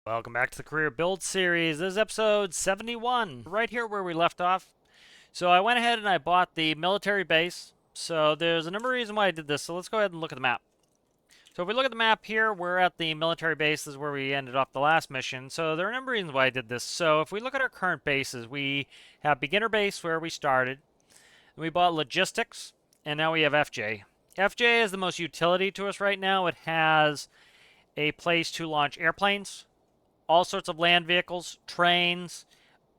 Welcome back to the Career Build Series. This is episode 71, right here where we left off. So I went ahead and I bought the military base. So there's a number of reasons why I did this. So let's go ahead and look at the map. So if we look at the map here, we're at the military base. This is where we ended off the last mission. So there are a number of reasons why I did this. So if we look at our current bases, we have beginner base where we started. We bought logistics, and now we have FJ. FJ is the most utility to us right now. It has a place to launch airplanes, all sorts of land vehicles, trains,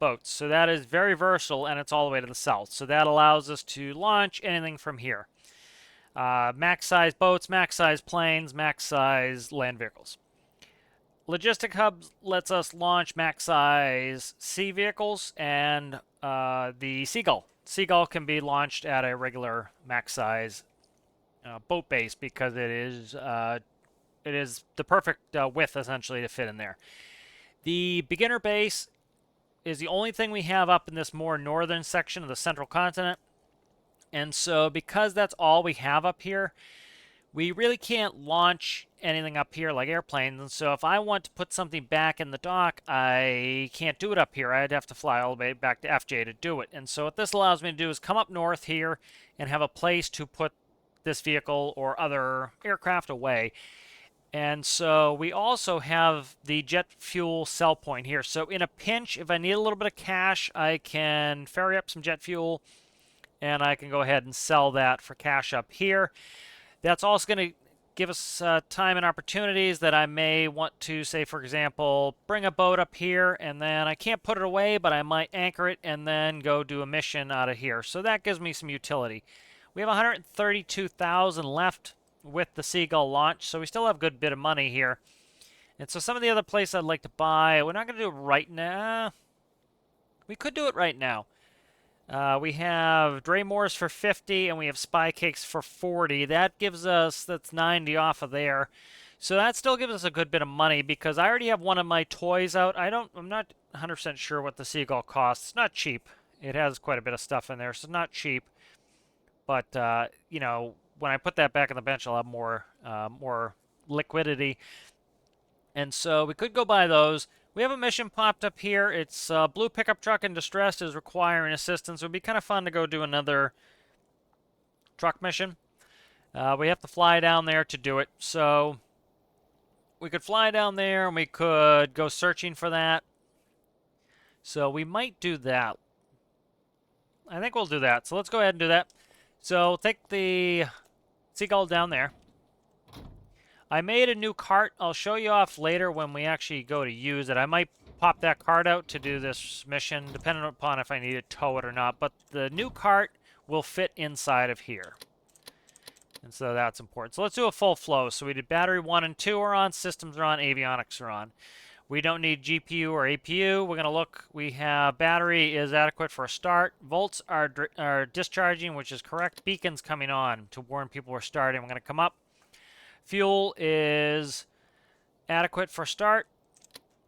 boats. So that is very versatile, and it's all the way to the south. So that allows us to launch anything from here. Max size boats, max size planes, max size land vehicles. Logistic hubs lets us launch max size sea vehicles, and the Seagull. Seagull can be launched at a regular max size boat base because it is the perfect width essentially to fit in there. The beginner base is the only thing we have up in this more northern section of the central continent. And so because that's all we have up here, we really can't launch anything up here like airplanes. And so if I want to put something back in the dock, I can't do it up here. I'd have to fly all the way back to FJ to do it. And so what this allows me to do is come up north here and have a place to put this vehicle or other aircraft away. And so we also have the jet fuel sell point here. So in a pinch, if I need a little bit of cash, I can ferry up some jet fuel and I can go ahead and sell that for cash up here. That's also going to give us time and opportunities that I may want to, say, for example, bring a boat up here and then I can't put it away, but I might anchor it and then go do a mission out of here. So that gives me some utility. We have 132,000 left with the Seagull launch, so we still have a good bit of money here. And so some of the other places I'd like to buy, we're not going to do it right now. We could do it right now. We have Draymores for 50, and we have Spy Cakes for 40. That gives us, that's 90 off of there. So that still gives us a good bit of money because I already have one of my toys out. I'm not 100% sure what the Seagull costs. It's not cheap. It has quite a bit of stuff in there, so it's not cheap. But, you know, when I put that back on the bench, I'll have more liquidity. And so we could go buy those. We have a mission popped up here. It's blue pickup truck in distress is requiring assistance. It would be kind of fun to go do another truck mission. We have to fly down there to do it. So we could fly down there and we could go searching for that. So we might do that. I think we'll do that. So let's go ahead and do that. So take the Seagull down there. I made a new cart. I'll show you off later when we actually go to use it. I might pop that cart out to do this mission, depending upon if I need to tow it or not. But the new cart will fit inside of here. And so that's important. So let's do a full flow. So we did battery 1 and 2 are on, systems are on, avionics are on. We don't need GPU or APU. We're going to look. We have battery is adequate for a start. Volts are discharging, which is correct. Beacons coming on to warn people we're starting. We're going to come up. Fuel is adequate for start.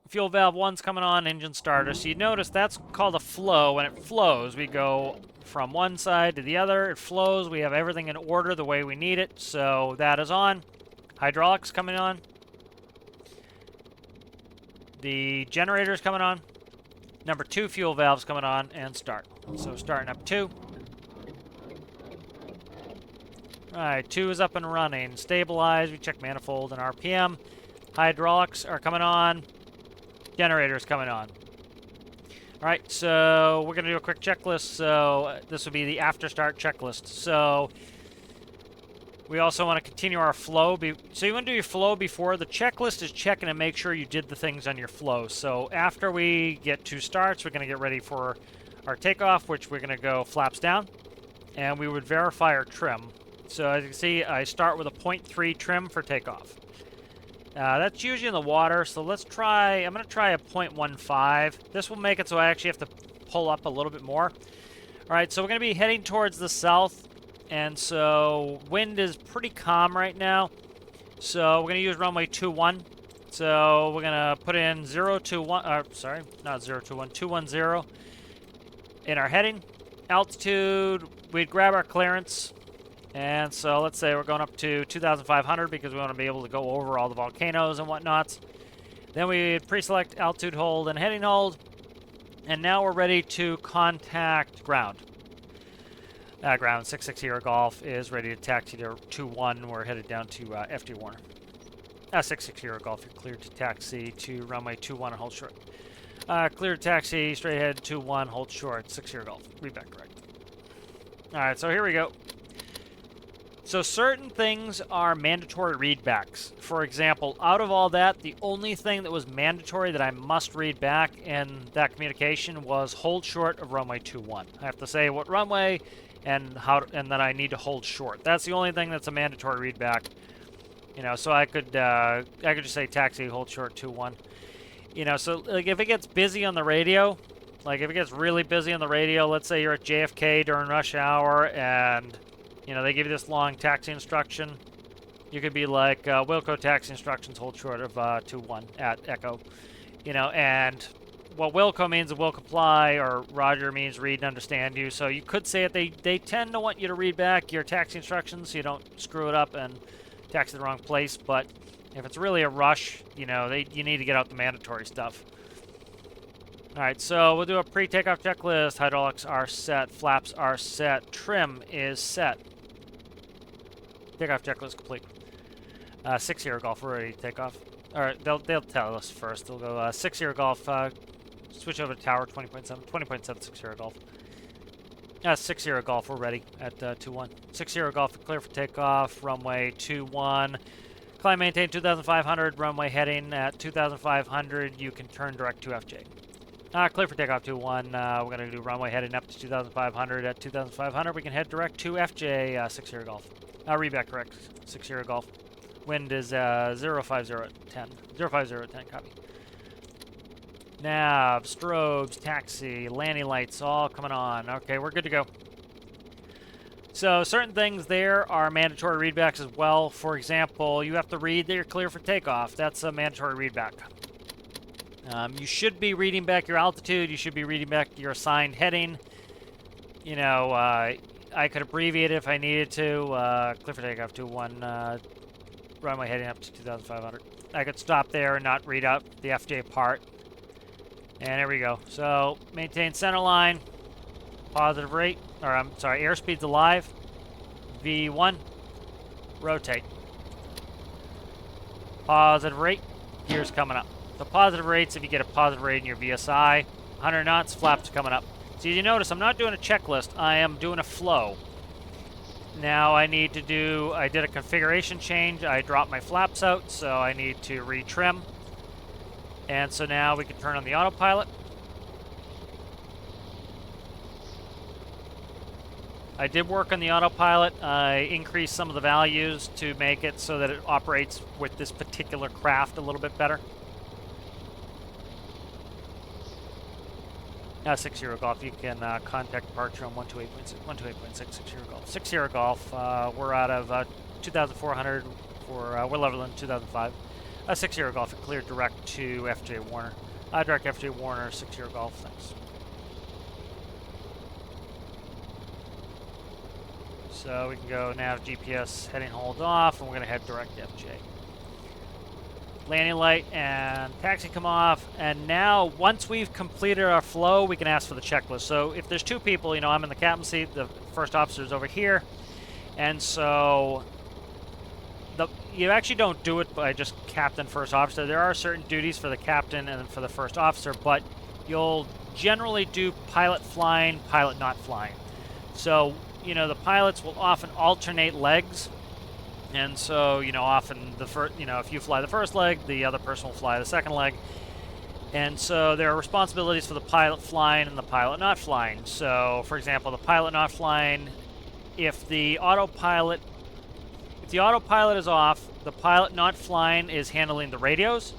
Fuel valve 1's coming on. Engine starter. So you notice that's called a flow. When it flows, we go from one side to the other. It flows. We have everything in order the way we need it. So that is on. Hydraulics coming on. The generator's coming on. Number 2 fuel valve's coming on and start. So starting up 2. Alright, 2 is up and running. Stabilize, we check manifold and RPM. Hydraulics are coming on. Generator's coming on. Alright, so we're going to do a quick checklist. So this will be the after start checklist. So we also want to continue our flow. So you want to do your flow before. The checklist is checking and make sure you did the things on your flow. So after we get 2 starts, we're going to get ready for our takeoff, which we're going to go flaps down. And we would verify our trim. So as you can see, I start with a 0.3 trim for takeoff. That's usually in the water. So let's try, I'm going to try a 0.15. This will make it so I actually have to pull up a little bit more. All right, so we're going to be heading towards the south. And so wind is pretty calm right now. So we're going to use runway 21. So we're going to put in 021, sorry, not 021, 210 in our heading. Altitude, we'd grab our clearance. And so let's say we're going up to 2,500 because we want to be able to go over all the volcanoes and whatnot. Then we pre-select altitude hold and heading hold. And now we're ready to contact ground. Ground 66 Sierra Golf is ready to taxi to 21. We're headed down to FJ Warner. 66 Sierra Golf, you're cleared to taxi to runway 21 and hold short. Clear to taxi, straight ahead 21, hold short, 6 Sierra Golf. Read back correct. Alright, so here we go. So certain things are mandatory readbacks. For example, out of all that, the only thing that was mandatory that I must read back in that communication was hold short of runway 21. I have to say what runway and then I need to hold short. That's the only thing that's a mandatory readback. You know, so I could just say taxi, hold short 21. You know, so like if it gets busy on the radio, like if it gets really busy on the radio, let's say you're at JFK during rush hour and you know, they give you this long taxi instruction. You could be like, Wilco taxi instructions hold short of 21 at Echo. You know, and what Wilco means will comply, or Roger means read and understand you. So you could say it. They tend to want you to read back your taxi instructions so you don't screw it up and taxi the wrong place. But if it's really a rush, you know, you need to get out the mandatory stuff. All right, so we'll do a pre-takeoff checklist. Hydraulics are set. Flaps are set. Trim is set. Takeoff checklist complete. 6 Sierra Golf, we're ready to take off. All right, they'll tell us first. They'll go 6 Sierra Golf, switch over to tower 20.7, 20.7, 6 Sierra Golf. 6 Sierra Golf, we're ready at 2-1. 6 Sierra Golf, clear for takeoff, runway 2-1. Climb maintain 2,500, runway heading at 2,500. You can turn direct to FJ. Clear for takeoff 2-1. We're going to do runway heading up to 2,500. At 2,500, we can head direct to FJ, 6 Sierra Golf. Read back correct, 6 Sierra Golf. Wind is 050 at 10. 050 at 10, copy. Nav, strobes, taxi, landing lights, all coming on. Okay, we're good to go. So certain things there are mandatory readbacks as well. For example, you have to read that you're clear for takeoff. That's a mandatory readback. You should be reading back your altitude. You should be reading back your assigned heading. You know, I could abbreviate it if I needed to. Clear for takeoff 2-1. Runway heading up to 2,500. I could stop there and not read up the FJ part. And there we go. So maintain center line. Positive rate. Or I'm sorry, airspeed's alive. V1. Rotate. Positive rate. Gears coming up. So positive rates, if you get a positive rate in your VSI. 100 knots, flaps coming up. So you notice I'm not doing a checklist. I am doing a flow. Now I need to do, I did a configuration change. I dropped my flaps out, so I need to retrim. And so now we can turn on the autopilot. I did work on the autopilot. I increased some of the values to make it so that it operates with this particular craft a little bit better. 6 Sierra Golf, you can contact departure on 128.6, 128.6, 6 Sierra Golf. 6 Sierra Golf, we're out of 2,400, we're level in 2005. 6 Sierra Golf, cleared direct to FJ Warner. Direct FJ Warner, 6 Sierra Golf, thanks. So we can go nav GPS heading hold off, and we're going to head direct to FJ. Landing light and taxi come off, and now once we've completed our flow, we can ask for the checklist. So if there's two people, you know, I'm in the captain seat, the first officer's over here, and so you actually don't do it by just captain, first officer. There are certain duties for the captain and for the first officer, but you'll generally do pilot flying, pilot not flying. So, you know, the pilots will often alternate legs. And so, you know, often if you fly the first leg, the other person will fly the second leg. And so there are responsibilities for the pilot flying and the pilot not flying. So, for example, the pilot not flying, if the autopilot is off, the pilot not flying is handling the radios.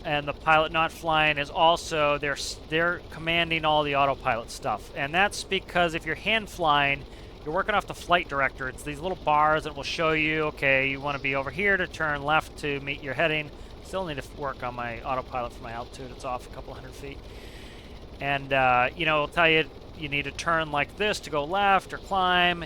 And the pilot not flying is also, they're commanding all the autopilot stuff. And that's because if you're hand flying, you're working off the flight director. It's these little bars that will show you, okay, you want to be over here to turn left to meet your heading. Still need to work on my autopilot for my altitude. It's off a couple hundred feet. And, you know, it'll tell you you need to turn like this to go left or climb.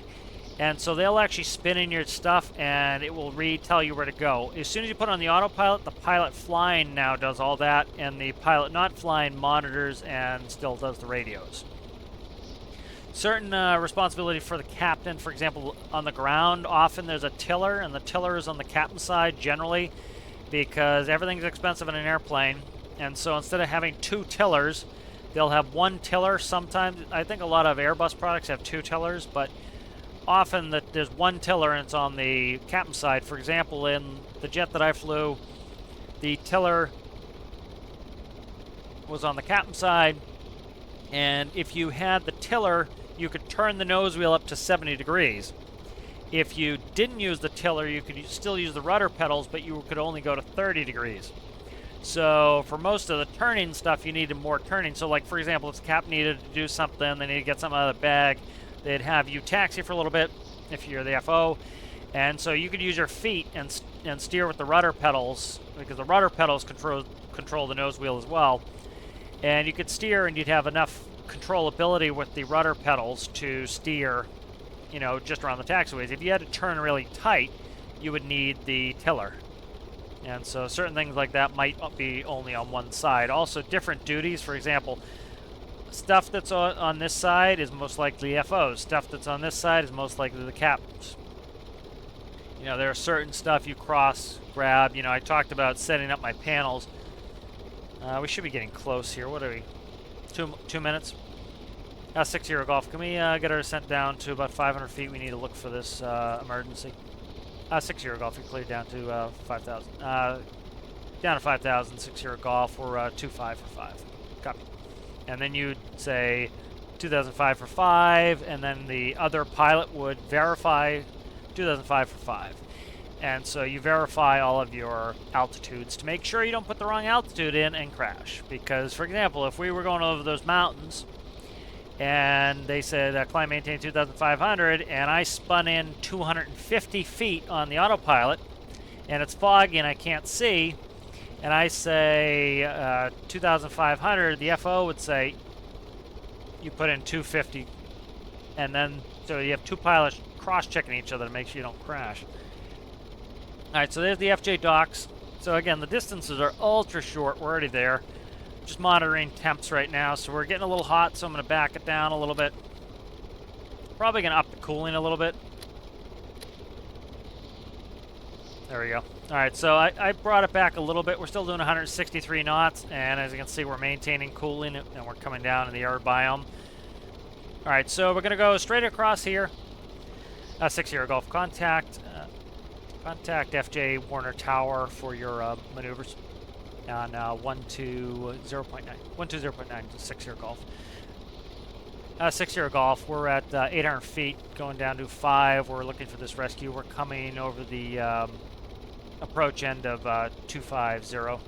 And so they'll actually spin in your stuff and it will tell you where to go. As soon as you put on the autopilot, the pilot flying now does all that, and the pilot not flying monitors and still does the radios. Certain responsibility for the captain, for example, on the ground, often there's a tiller, and the tiller is on the captain's side generally because everything's expensive in an airplane. And so instead of having two tillers, they'll have one tiller. Sometimes, I think a lot of Airbus products have two tillers, but often there's one tiller and it's on the captain's side. For example, in the jet that I flew, the tiller was on the captain's side, and if you had the tiller, you could turn the nose wheel up to 70 degrees. If you didn't use the tiller, you could still use the rudder pedals, but you could only go to 30 degrees. So for most of the turning stuff, you needed more turning. So like, for example, if the captain needed to do something, they need to get something out of the bag, they'd have you taxi for a little bit if you're the FO. And so you could use your feet and steer with the rudder pedals, because the rudder pedals control the nose wheel as well. And you could steer, and you'd have enough controllability with the rudder pedals to steer, you know, just around the taxiways. If you had to turn really tight, you would need the tiller. And so certain things like that might be only on one side. Also, different duties. For example, stuff that's on this side is most likely FOs. Stuff that's on this side is most likely the captains. You know, there are certain stuff you grab. You know, I talked about setting up my panels. We should be getting close here. What are we? 2 minutes? 60 Golf. Can we get our descent down to about 500 feet? We need to look for this emergency. 60 Golf. We cleared down to 5,000. Down to 5,000. 60 Golf. We're 25 for 5. Copy. And then you'd say 2005 for 5, and then the other pilot would verify 2005 for 5. And so you verify all of your altitudes to make sure you don't put the wrong altitude in and crash. Because, for example, if we were going over those mountains and they said climb maintain 2,500, and I spun in 250 feet on the autopilot, and it's foggy and I can't see, and I say 2,500, the FO would say you put in 250, and then so you have two pilots cross-checking each other to make sure you don't crash. All right, so there's the FJ docks. So again, the distances are ultra short. We're already there. Just monitoring temps right now. So we're getting a little hot, so I'm going to back it down a little bit. Probably going to up the cooling a little bit. There we go. All right, so I brought it back a little bit. We're still doing 163 knots, and as you can see, we're maintaining cooling, and we're coming down in the arid biome. All right, so we're going to go straight across here. 60 Golf contact. Contact FJ Warner Tower for your maneuvers on 120.9. 120.9 to 60 Golf. 60 Golf, we're at 800 feet, going down to 5. We're looking for this rescue. We're coming over the approach end of 250.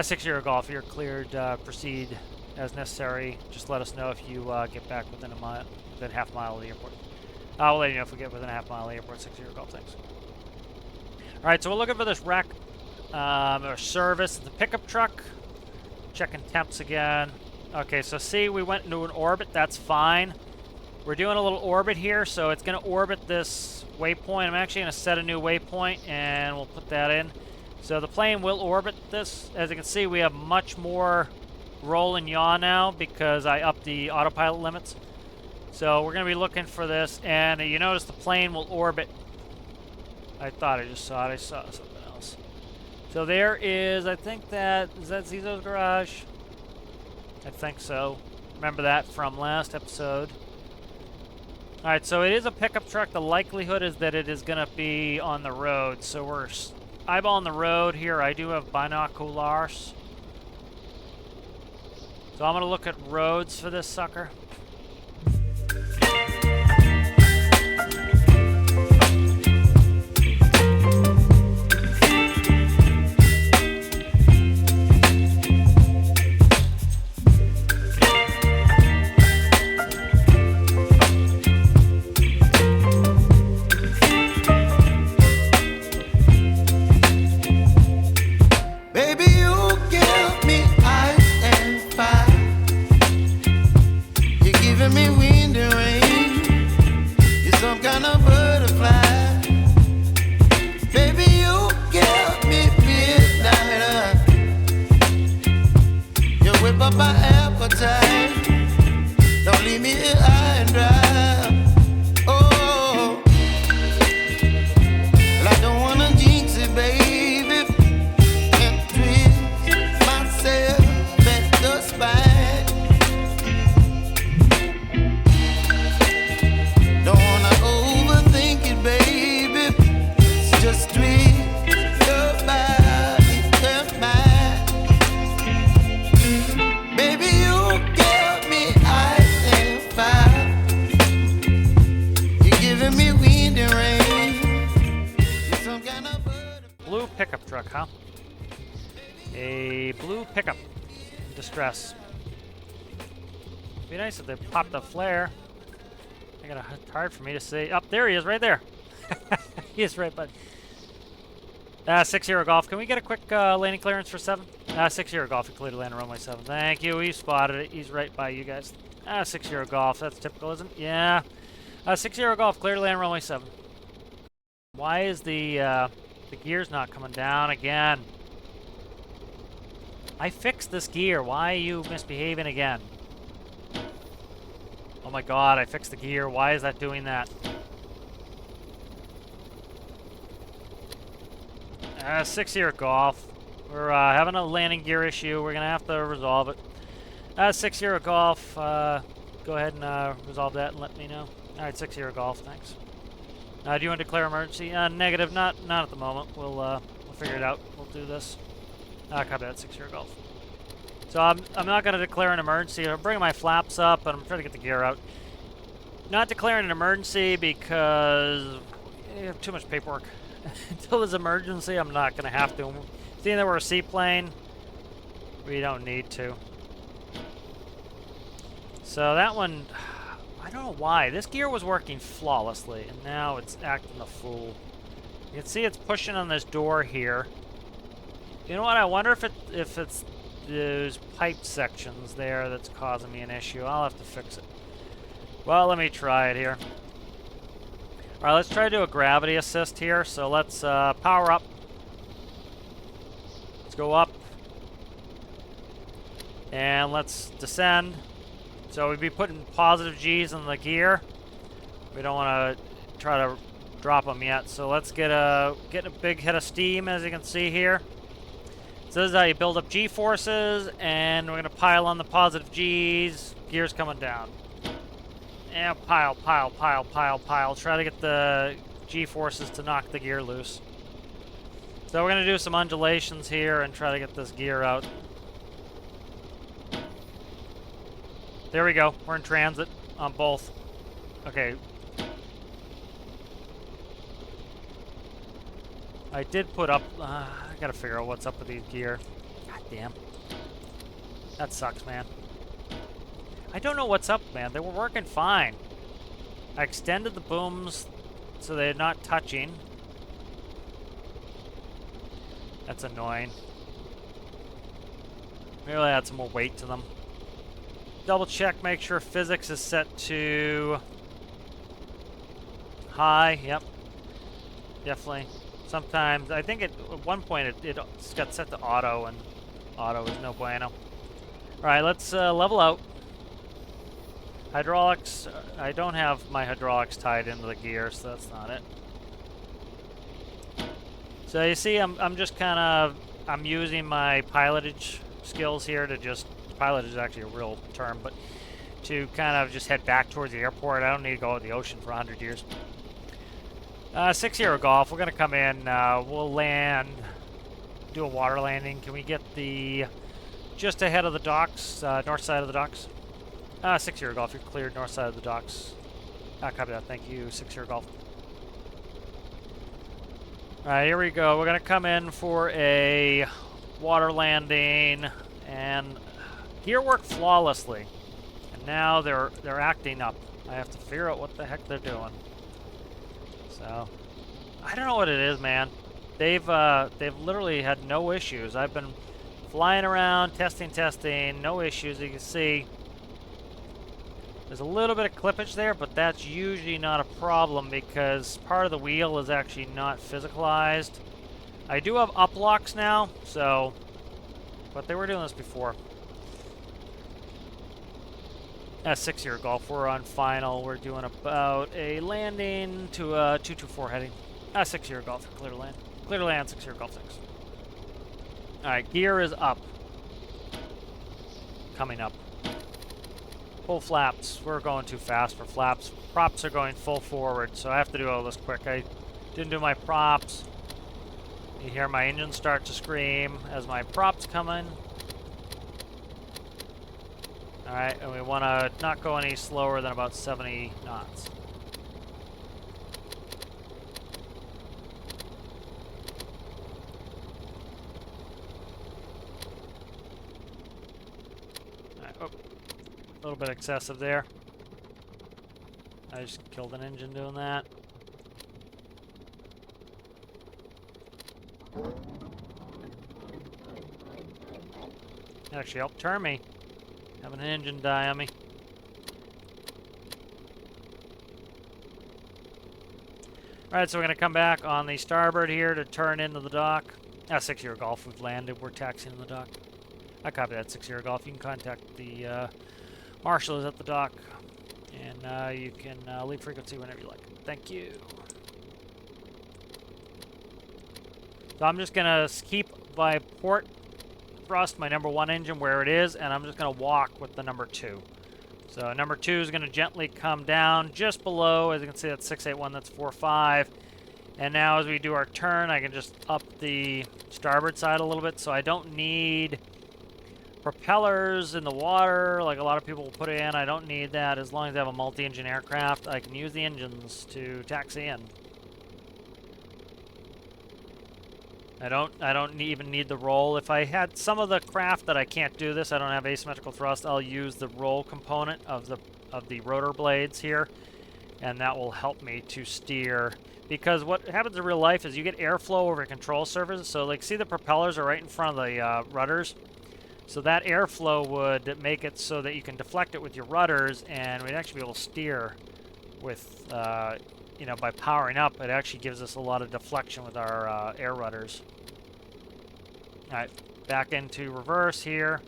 60 Golf, you're cleared. Proceed as necessary. Just let us know if you get back within half a mile of the airport. We'll let you know if we get within a half mile of the airport. 60 Golf, thanks. All right, so we're looking for this wreck or service. The pickup truck. Checking temps again. Okay, so see, we went into an orbit. That's fine. We're doing a little orbit here, so it's going to orbit this waypoint. I'm actually going to set a new waypoint, and we'll put that in. So the plane will orbit this. As you can see, we have much more roll and yaw now because I upped the autopilot limits. So we're going to be looking for this, and you notice the plane will orbit. I thought I just saw it. I saw something else. So there is, I think that, is that Zizo's garage? I think so. Remember that from last episode. Alright, so it is a pickup truck. The likelihood is that it is going to be on the road. So we're eyeballing the road here. I do have binoculars. So I'm going to look at roads for this sucker. whip up my appetite. Don't leave me here high and dry. Oh, well, I don't wanna jinx it, baby, and twist myself at the spine. Don't wanna overthink it, baby. It's just twist your body and mine. Baby, you give me ice and fire. You're giving me wind and rain. You're some kind of bird. Blue pickup truck, huh? A blue pickup. In distress. Be nice if they popped a flare. It's hard for me to see. Up there he is, right there. He is right, bud. 6-0 Golf. Can we get a quick landing clearance for 7? 6-0 Golf. He cleared land runway 7. Thank you. He spotted it. He's right by you guys. 6-0 Golf. That's typical, isn't it? Yeah. 6-0 Golf. Cleared land runway 7. Why is the gear's not coming down again? I fixed this gear. Why are you misbehaving again? Oh my god, I fixed the gear. Why is that doing that? 6-0 Golf. We're having a landing gear issue. We're going to have to resolve it. 6-0 Golf. Go ahead and resolve that and let me know. Alright, 6-0 Golf. Thanks. Do you want to declare emergency? Negative. Not at the moment. We'll figure it out. We'll do this. Copy that. 6-0 Golf. So I'm not going to declare an emergency. I'm bringing my flaps up, and I'm trying to get the gear out. Not declaring an emergency because you have too much paperwork. Until there's emergency, I'm not going to have to. Seeing that we're a seaplane, we don't need to. So that one, I don't know why. This gear was working flawlessly, and now it's acting a fool. You can see it's pushing on this door here. You know what? I wonder if it's those pipe sections there that's causing me an issue. I'll have to fix it. Well, let me try it here. Alright, let's try to do a gravity assist here. So let's power up. Let's go up. And let's descend. So we'd be putting positive G's in the gear. We don't want to try to drop them yet. So let's get a big hit of steam, as you can see here. So this is how you build up G-forces, and we're going to pile on the positive G's. Gear's coming down. And pile. Try to get the G-forces to knock the gear loose. So we're going to do some undulations here and try to get this gear out. There we go. We're in transit on both. Okay. I did put up... I gotta figure out what's up with these gear. God damn. That sucks, man. I don't know what's up, man. They were working fine. I extended the booms so they're not touching. That's annoying. Maybe I'll add some more weight to them. Double check, make sure physics is set to high. Yep. Definitely. Sometimes, I think at one point it got set to auto, and auto is no bueno. Alright, let's level out. Hydraulics, I don't have my hydraulics tied into the gear, so that's not it. So you see, I'm just kind of, I'm using my pilotage skills here to just, pilotage is actually a real term, but to kind of just head back towards the airport. I don't need to go to the ocean for 100 years. 6-0 Golf, we're going to come in, we'll land, do a water landing. Can we get the, just ahead of the docks, north side of the docks? 6-0 Golf, you're cleared north side of the docks. Copy that, thank you, 6-0 Golf. Alright, here we go. We're going to come in for a water landing, and gear worked flawlessly. And now they're acting up. I have to figure out what the heck they're doing. So, I don't know what it is, man. They've literally had no issues. I've been flying around, testing, no issues. You can see there's a little bit of clippage there, but that's usually not a problem because part of the wheel is actually not physicalized. I do have uplocks now, so, but they were doing this before. 6-year Golf. We're on final. We're doing about a landing to a 224 heading. 6-year Golf. Clear to land. Clear to land, 6-year Golf 6. Alright, gear is up. Coming up. Full flaps. We're going too fast for flaps. Props are going full forward, so I have to do all this quick. I didn't do my props. You hear my engine start to scream as my props come in. Alright, and we want to not go any slower than about 70 knots. Alright, oh, a little bit excessive there. I just killed an engine doing that. Actually helped turn me. Having an engine die on me. Alright, so we're going to come back on the starboard here to turn into the dock. 6-year Golf, we've landed. We're taxiing in the dock. I copy that, 6-year Golf. You can contact the marshals at the dock. And you can leave frequency whenever you like. Thank you. So I'm just going to keep my port thrust, my number 1 engine, where it is, and I'm just going to walk with the number 2. So number 2 is going to gently come down just below. As you can see, that's 681, that's 45. And now as we do our turn, I can just up the starboard side a little bit, so I don't need propellers in the water like a lot of people will put it in. I don't need that. As long as I have a multi-engine aircraft, I can use the engines to taxi in. I don't even need the roll. If I had some of the craft that I can't do this, I don't have asymmetrical thrust, I'll use the roll component of the rotor blades here, and that will help me to steer. Because what happens in real life is you get airflow over control surface. So like, see the propellers are right in front of the rudders. So that airflow would make it so that you can deflect it with your rudders, and we'd actually be able to steer with, you know, by powering up. It actually gives us a lot of deflection with our air rudders. Alright, back into reverse here.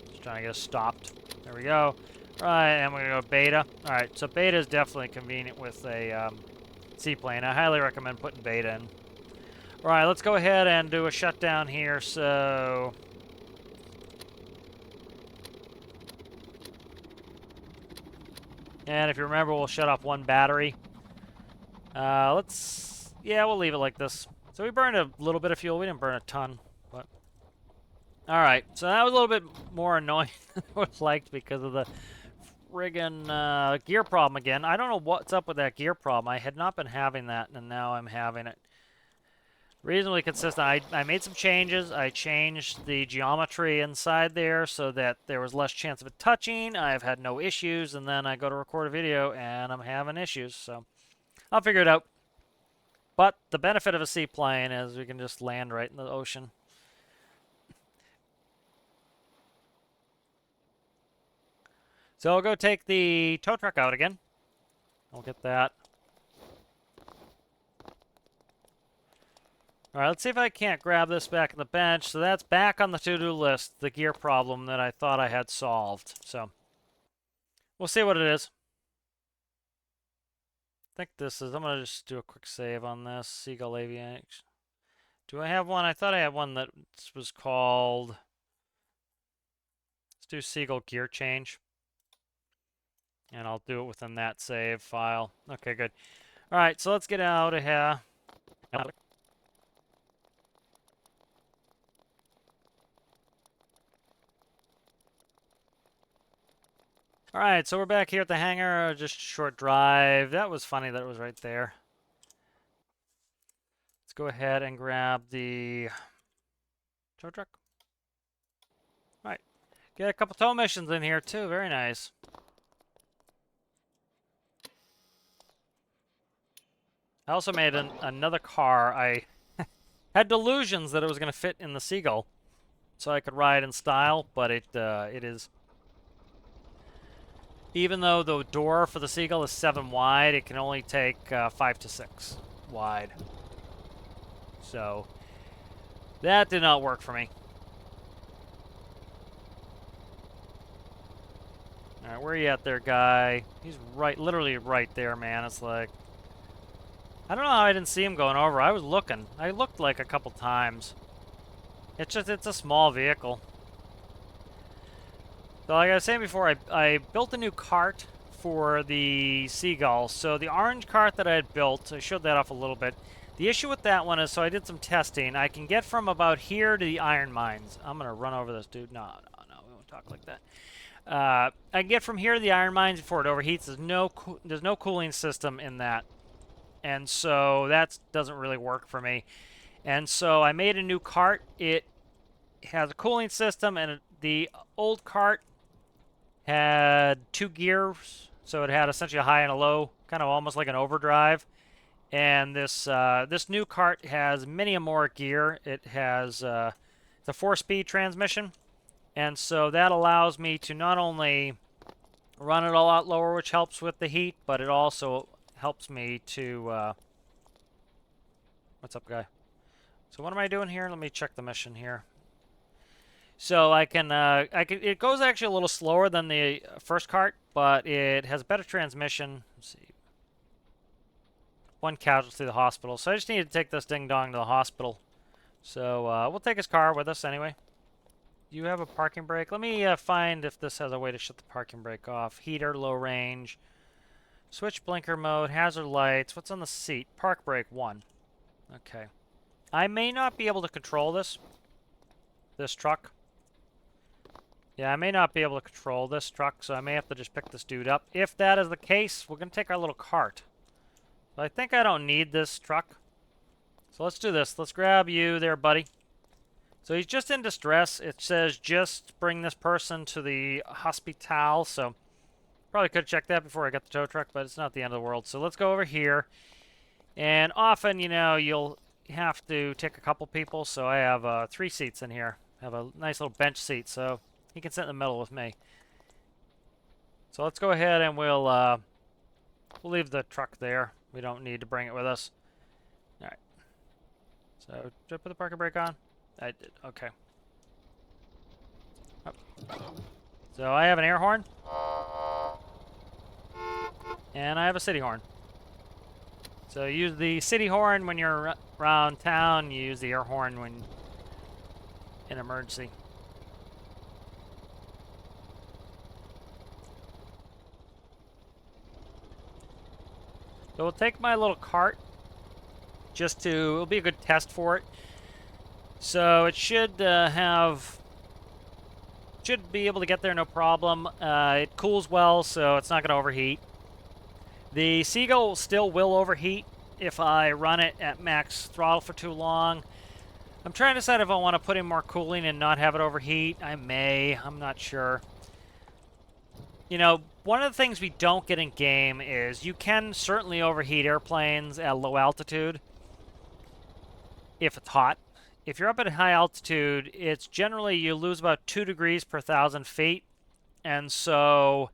Just trying to get us stopped. There we go. Right, and we're going to go beta. Alright, so beta is definitely convenient with a seaplane. I highly recommend putting beta in. Alright, let's go ahead and do a shutdown here. So and if you remember, we'll shut off 1 battery. Yeah, we'll leave it like this. So we burned a little bit of fuel. We didn't burn a ton, but alright. So that was a little bit more annoying than I would have liked because of the friggin' gear problem again. I don't know what's up with that gear problem. I had not been having that, and now I'm having it. Reasonably consistent. I made some changes. I changed the geometry inside there so that there was less chance of it touching. I've had no issues, and then I go to record a video and I'm having issues, so I'll figure it out. But the benefit of a seaplane is we can just land right in the ocean. So I'll go take the tow truck out again. I'll get that. All right, let's see if I can't grab this back on the bench. So that's back on the to-do list, the gear problem that I thought I had solved. So we'll see what it is. I think this is, I'm going to just do a quick save on this. Seagull Avionics. Do I have one? I thought I had one that was called, let's do Seagull Gear Change. And I'll do it within that save file. Okay, good. All right, so let's get out of here. All right, so we're back here at the hangar. Just a short drive. That was funny that it was right there. Let's go ahead and grab the tow truck. All right, get a couple tow missions in here too. Very nice. I also made another car. I had delusions that it was going to fit in the Seagull, so I could ride in style, but it is. Even though the door for the Seagull is 7 wide, it can only take 5 to 6 wide. So that did not work for me. Alright, where are you at there, guy? He's right, literally right there, man. It's like... I don't know how I didn't see him going over. I was looking. I looked like a couple times. It's just, it's a small vehicle. So like I was saying before, I built a new cart for the Seagull. So the orange cart that I had built, I showed that off a little bit. The issue with that one is, so I did some testing. I can get from about here to the iron mines. I'm going to run over this dude. No, we won't talk like that. I can get from here to the iron mines before it overheats. There's no cooling system in that. And so that doesn't really work for me. And so I made a new cart. It has a cooling system, and the old cart had 2 gears. So it had essentially a high and a low, kind of almost like an overdrive. And this new cart has many more gear. It has the 4-speed transmission. And so that allows me to not only run it a lot lower, which helps with the heat, but it also helps me to... What's up, guy? So what am I doing here? Let me check the mission here. So I can it goes actually a little slower than the first cart, but it has a better transmission. Let's see. 1 casualty to the hospital. So I just need to take this ding-dong to the hospital. So we'll take his car with us anyway. You have a parking brake? Let me find if this has a way to shut the parking brake off. Heater, low range. Switch blinker mode, hazard lights. What's on the seat? Park brake 1. Okay. I may not be able to control this truck. Yeah, I may not be able to control this truck, so I may have to just pick this dude up. If that is the case, we're going to take our little cart. But I think I don't need this truck. So let's do this. Let's grab you there, buddy. So he's just in distress. It says just bring this person to the hospital, so probably could have checked that before I got the tow truck, but it's not the end of the world. So let's go over here. And often, you know, you'll have to take a couple people, so I have 3 seats in here. I have a nice little bench seat, so he can sit in the middle with me. So let's go ahead and we'll leave the truck there. We don't need to bring it with us. All right. So, did I put the parking brake on? I did. Okay. Oh. So I have an air horn. And I have a city horn. So use the city horn when you're around town. You use the air horn when in emergency. So we'll take my little cart just to, it'll be a good test for it. So it should should be able to get there no problem. It cools well, so it's not going to overheat. The Seagull still will overheat if I run it at max throttle for too long. I'm trying to decide if I want to put in more cooling and not have it overheat. I may. I'm not sure. You know, one of the things we don't get in game is you can certainly overheat airplanes at low altitude if it's hot. If you're up at high altitude, it's generally you lose about 2 degrees per 1,000 feet. And so,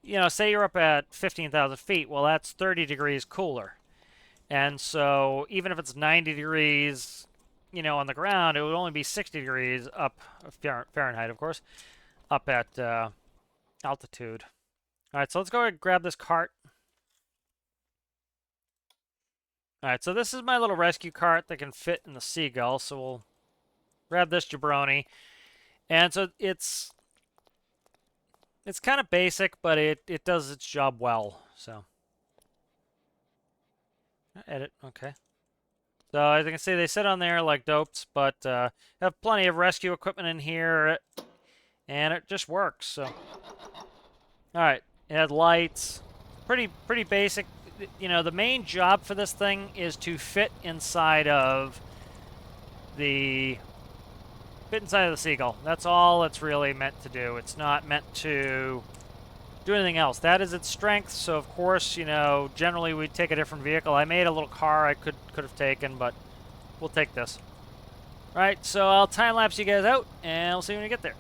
you know, say you're up at 15,000 feet, well, that's 30 degrees cooler. And so even if it's 90 degrees, you know, on the ground, it would only be 60 degrees up, Fahrenheit, of course, up at altitude. All right, so let's go ahead and grab this cart. All right, so this is my little rescue cart that can fit in the Seagull. So we'll grab this jabroni. And so it's kind of basic, but it does its job well. So edit, okay. So as you can see, they sit on there like dopes, but have plenty of rescue equipment in here, and it just works. So, all right, it has lights, pretty basic. You know, the main job for this thing is to fit inside of the Seagull. That's all it's really meant to do. It's not meant to do anything else. That is its strength. So of course, you know, generally we'd take a different vehicle. I made a little car I could have taken, but we'll take this. All right, so I'll time lapse you guys out, and we'll see you when you get there.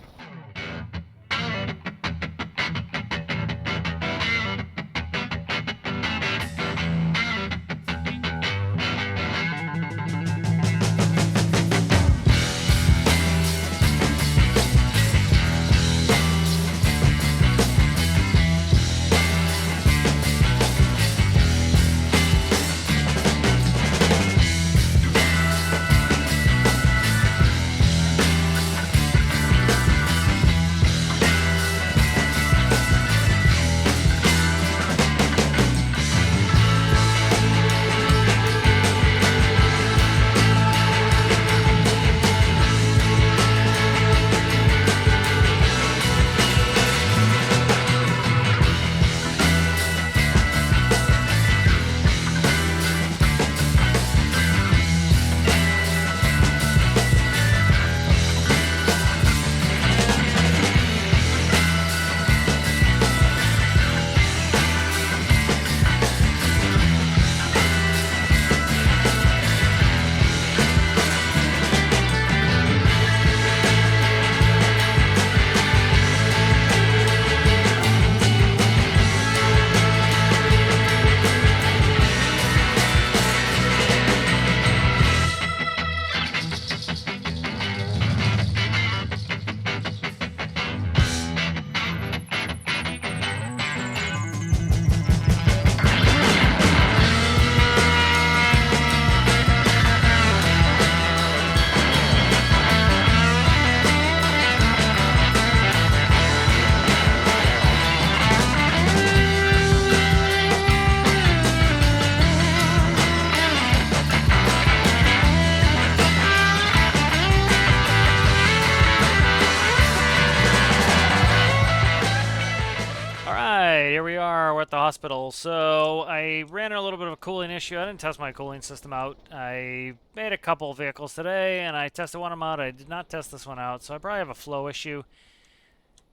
at the hospital. So I ran a little bit of a cooling issue. I didn't test my cooling system out. I made a couple of vehicles today, and I tested one of them out. I did not test this one out, so I probably have a flow issue.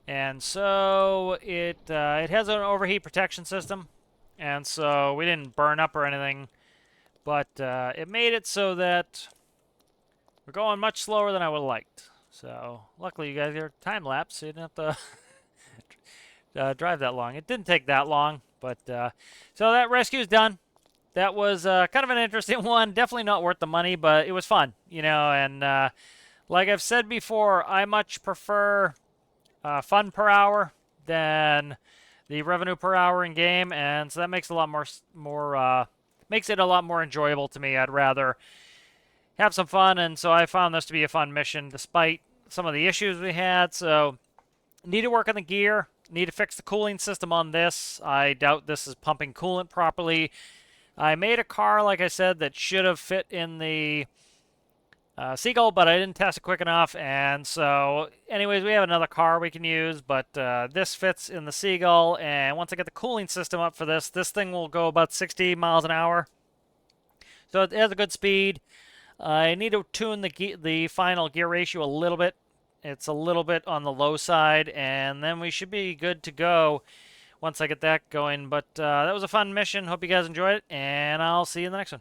And so it has an overheat protection system, and so we didn't burn up or anything, but it made it so that we're going much slower than I would have liked. So luckily you guys are time lapse, so you didn't have to drive that long. It didn't take that long, but so that rescue's done. That was kind of an interesting one. Definitely not worth the money, but it was fun, you know. And like I've said before, I much prefer fun per hour than the revenue per hour in game, and so that makes it a lot more makes it a lot more enjoyable to me. I'd rather have some fun, and so I found this to be a fun mission despite some of the issues we had. So need to work on the gear, need to fix the cooling system on this. I doubt this is pumping coolant properly. I made a car, like I said, that should have fit in the Seagull, but I didn't test it quick enough, and so anyways, we have another car we can use, but this fits in the Seagull, and once I get the cooling system up for this thing will go about 60 miles an hour, so it has a good speed. I need to tune the final gear ratio a little bit. It's a little bit on the low side, and then we should be good to go once I get that going. But that was a fun mission. Hope you guys enjoyed it, and I'll see you in the next one.